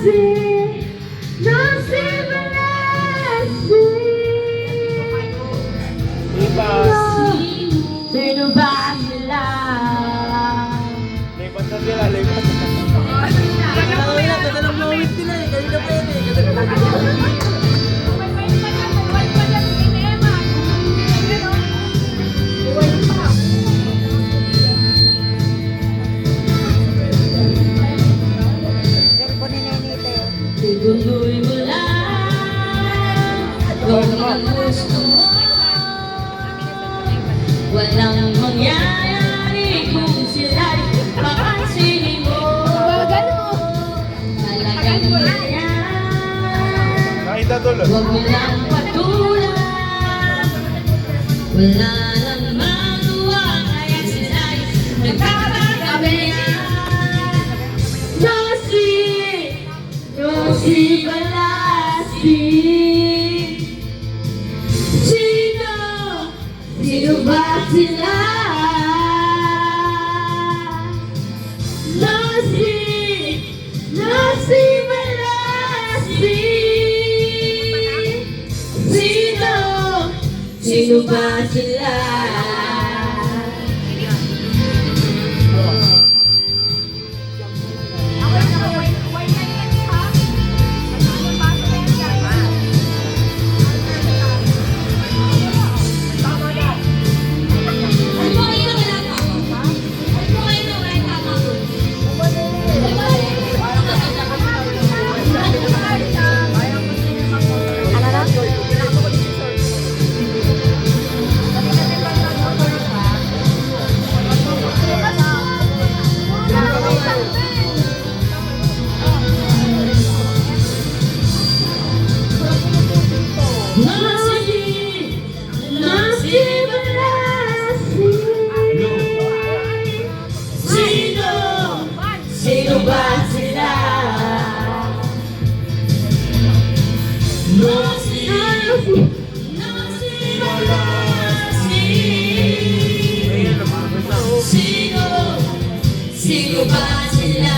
see, no sino ba sila? Lipat na sila, lipat. Kadalang moment nila eh. Kanina pa yun eh. Sigunduin mo lang kung ang gusto mo. Walang mangyayari kung sila'y papansinin mo. Talagang ganyan, Nakita tuloy. huwag mo lang patulan. Wala nang magawa kaya sila'y nagkakagabihan. Josie Balasting, sino ba sila? Josie Balasting, sino ba sila? Sino ba sila? Sino ba sila? Sino ba sila?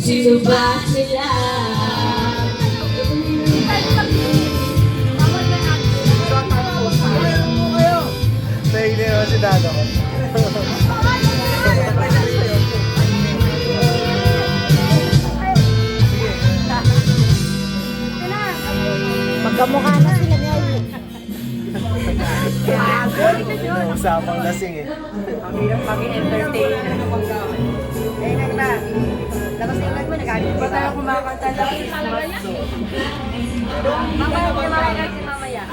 Sino ba sila? Naigli naman si Dado. Magkamukha na sila niya. Usapang lasing eh. Ang hirap mag-entertain. Eh, nagba. Tapos yung nagba, nag-agit pa tayo kumakanta lang. Mamaya, mamaya.